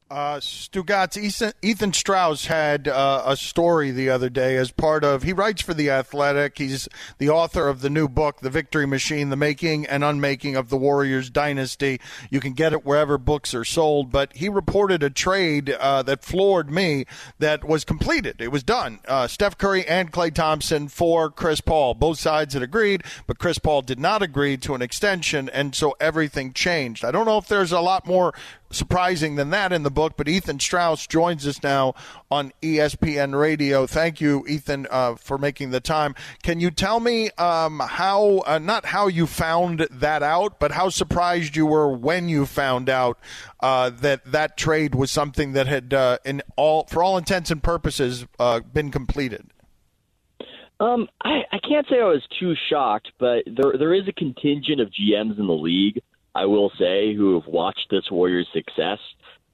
Stugatz, Ethan Strauss had a story the other day as part of, he writes for The Athletic. He's the author of the new book, The Victory Machine, The Making and Unmaking of the Warriors Dynasty. You can get it wherever books are sold, but he reported a trade that floored me that was completed. It was done. Steph Curry and Klay Thompson for Chris Paul. Both sides had agreed, but Chris Paul did not agree to an extension, and so everything changed. I don't know if there's a lot more surprising than that in the book, but Ethan Strauss joins us now on ESPN Radio. Thank you, Ethan, for making the time. Can you tell me how, not how you found that out, but how surprised you were when you found out that trade was something that had, for all intents and purposes, been completed? I can't say I was too shocked, but there is a contingent of GMs in the league, I will say, who have watched this Warriors' success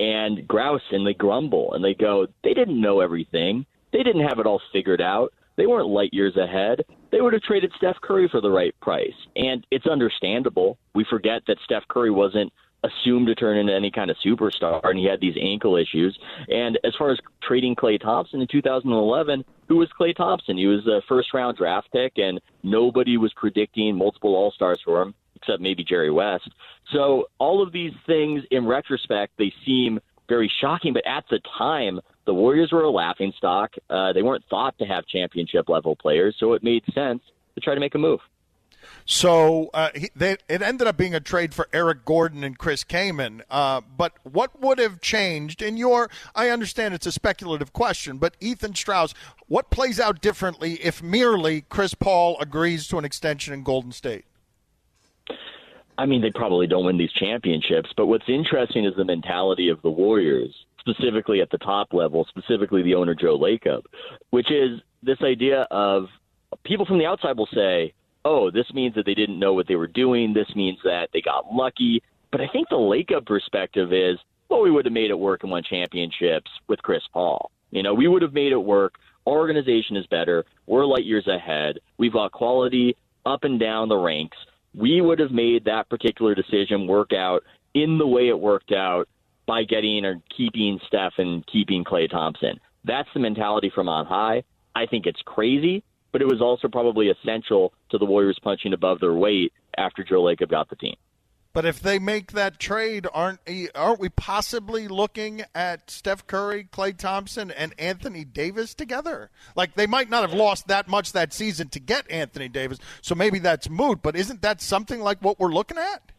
and grouse and they grumble and they go, they didn't know everything. They didn't have it all figured out. They weren't light years ahead. They would have traded Steph Curry for the right price. And it's understandable. We forget that Steph Curry wasn't assumed to turn into any kind of superstar, and he had these ankle issues. And as far as trading Klay Thompson in 2011, who was Klay Thompson? He was a first-round draft pick, and nobody was predicting multiple All-Stars for him, except maybe Jerry West. So all of these things, in retrospect, they seem very shocking, but at the time, the Warriors were a laughingstock. They weren't thought to have championship-level players, so it made sense to try to make a move. So it ended up being a trade for Eric Gordon and Chris Kaman. But what would have changed in your – I understand it's a speculative question, but Ethan Strauss, what plays out differently if merely Chris Paul agrees to an extension in Golden State? I mean, they probably don't win these championships, but what's interesting is the mentality of the Warriors, specifically at the top level, specifically the owner Joe Lacob, which is this idea of people from the outside will say, oh, this means that they didn't know what they were doing. This means that they got lucky. But I think the Lacob perspective is, well, we would have made it work and won championships with Chris Paul. You know, we would have made it work. Our organization is better. We're light years ahead. We've got quality up and down the ranks. We would have made that particular decision work out in the way it worked out by getting or keeping Steph and keeping Klay Thompson. That's the mentality from on high. I think it's crazy, but it was also probably essential to the Warriors punching above their weight after Joe Lacob got the team. But if they make that trade, aren't we possibly looking at Steph Curry, Klay Thompson, and Anthony Davis together? Like, they might not have lost that much that season to get Anthony Davis, so maybe that's moot. But isn't that something like what we're looking at?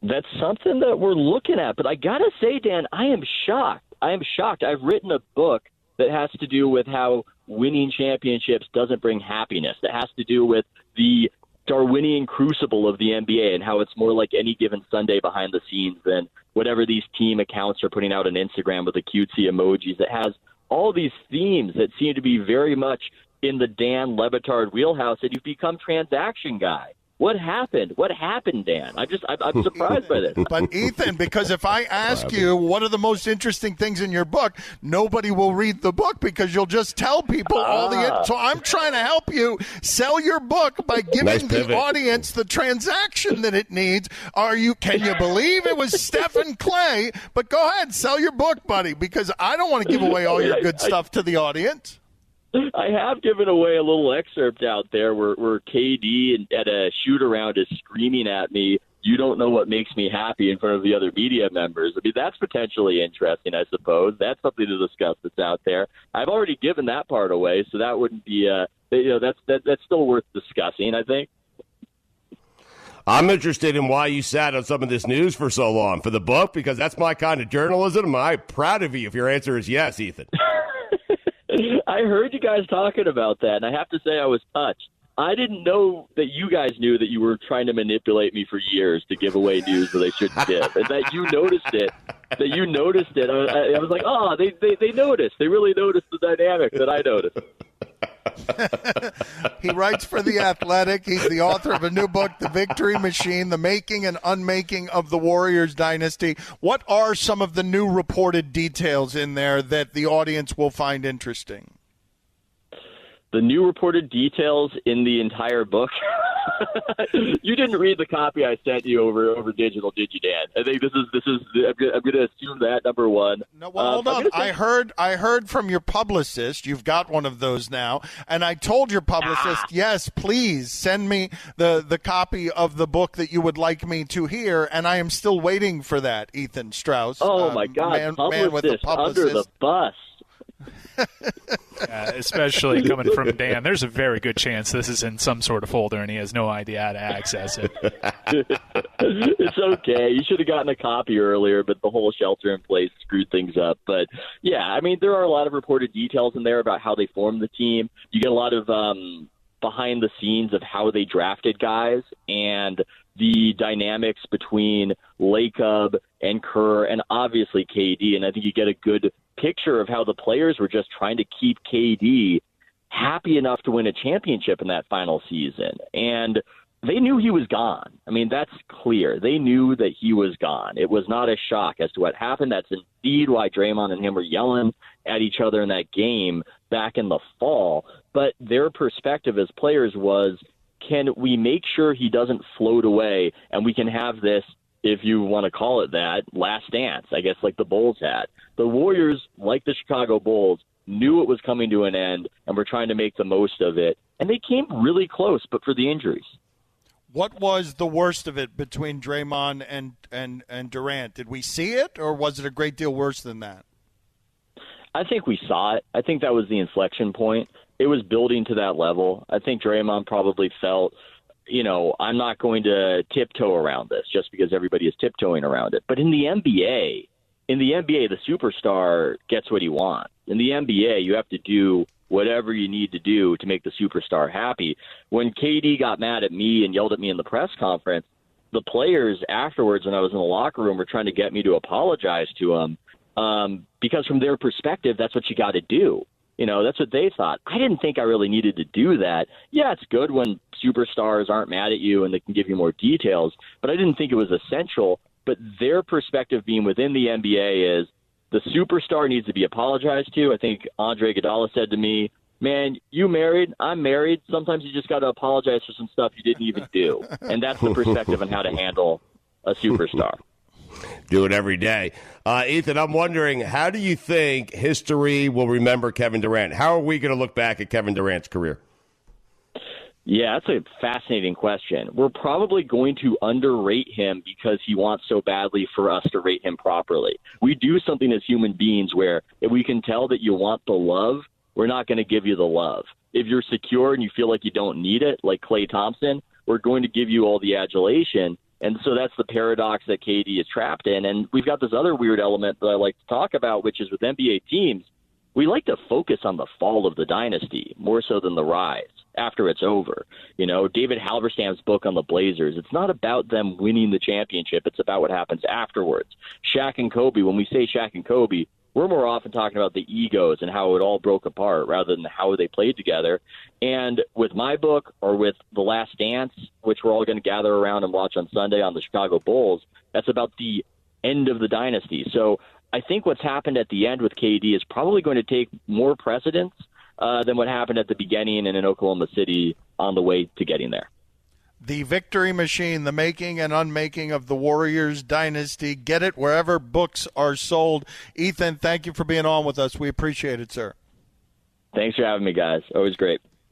That's something that we're looking at. But I got to say, Dan, I am shocked. I've written a book that has to do with how winning championships doesn't bring happiness. That has to do with the Darwinian crucible of the NBA and how it's more like any given Sunday behind the scenes than whatever these team accounts are putting out on Instagram with the cutesy emojis. It has all these themes that seem to be very much in the Dan LeBatard wheelhouse, and you've become transaction guy. What happened? What happened, Dan? I'm surprised by this. But, Ethan, because if I ask you what are the most interesting things in your book, nobody will read the book because you'll just tell people all the – so I'm trying to help you sell your book by giving the audience the transaction that it needs. Can you believe it was Steph and Klay? But go ahead, sell your book, buddy, because I don't want to give away all your good stuff to the audience. I have given away a little excerpt out there where KD at a shoot-around is screaming at me, "You don't know what makes me happy," in front of the other media members. I mean, that's potentially interesting, I suppose. That's something to discuss that's out there. I've already given that part away, so that wouldn't be that's still worth discussing, I think. I'm interested in why you sat on some of this news for so long for the book, because that's my kind of journalism. I'm proud of you if your answer is yes, Ethan. I heard you guys talking about that, and I have to say I was touched. I didn't know that you guys knew that you were trying to manipulate me for years to give away news that I shouldn't give, and that you noticed it. I was like, oh, they noticed. They really noticed the dynamic that I noticed. He writes for The Athletic. He's the author of a new book, The Victory Machine, The Making and Unmaking of the Warriors Dynasty. What are some of the new reported details in there that the audience will find interesting? The new reported details in the entire book? You didn't read the copy I sent you over digital, did you, Dan? I think this is. I'm going to assume that, number one. No, well, hold on. I heard from your publicist. You've got one of those now, and I told your publicist, yes, please send me the copy of the book that you would like me to hear, and I am still waiting for that. Ethan Strauss. Oh my God, man with a publicist under the bus. Especially coming from Dan, there's a very good chance this is in some sort of folder and he has no idea how to access it. It's okay. You should have gotten a copy earlier, but the whole shelter in place screwed things up. But yeah, I mean, there are a lot of reported details in there about how they formed the team. You get a lot of behind the scenes of how they drafted guys and the dynamics between Lacob and Kerr and obviously KD. And I think you get a good picture of how the players were just trying to keep KD happy enough to win a championship in that final season. And they knew he was gone. I mean, that's clear. They knew that he was gone. It was not a shock as to what happened. That's indeed why Draymond and him were yelling at each other in that game back in the fall. But their perspective as players was, can we make sure he doesn't float away and we can have this, if you want to call it that, last dance, I guess, like the Bulls had. The Warriors, like the Chicago Bulls, knew it was coming to an end and were trying to make the most of it. And they came really close, but for the injuries. What was the worst of it between Draymond and Durant? Did we see it, or was it a great deal worse than that? I think we saw it. I think that was the inflection point. It was building to that level. I think Draymond probably felt, I'm not going to tiptoe around this just because everybody is tiptoeing around it. But in the NBA, the superstar gets what he wants. In the NBA, you have to do whatever you need to do to make the superstar happy. When KD got mad at me and yelled at me in the press conference, the players afterwards, when I was in the locker room, were trying to get me to apologize to him because from their perspective, that's what you got to do. That's what they thought. I didn't think I really needed to do that. Yeah, it's good when superstars aren't mad at you and they can give you more details, but I didn't think it was essential. But their perspective being within the NBA is the superstar needs to be apologized to. I think Andre Iguodala said to me, man, you married, I'm married. Sometimes you just got to apologize for some stuff you didn't even do. And that's the perspective on how to handle a superstar. Do it every day. Ethan, I'm wondering, how do you think history will remember Kevin Durant? How are we going to look back at Kevin Durant's career? Yeah, that's a fascinating question. We're probably going to underrate him because he wants so badly for us to rate him properly. We do something as human beings where if we can tell that you want the love, we're not going to give you the love. If you're secure and you feel like you don't need it, like Klay Thomson, we're going to give you all the adulation. And so that's the paradox that KD is trapped in. And we've got this other weird element that I like to talk about, which is with NBA teams, we like to focus on the fall of the dynasty more so than the rise after it's over. David Halberstam's book on the Blazers, it's not about them winning the championship. It's about what happens afterwards. Shaq and Kobe, when we say Shaq and Kobe, we're more often talking about the egos and how it all broke apart rather than how they played together. And with my book or with The Last Dance, which we're all going to gather around and watch on Sunday on the Chicago Bulls, that's about the end of the dynasty. So I think what's happened at the end with KD is probably going to take more precedence than what happened at the beginning and in Oklahoma City on the way to getting there. The Victory Machine, the making and unmaking of the Warriors dynasty. Get it wherever books are sold. Ethan, thank you for being on with us. We appreciate it, sir. Thanks for having me, guys. Always great.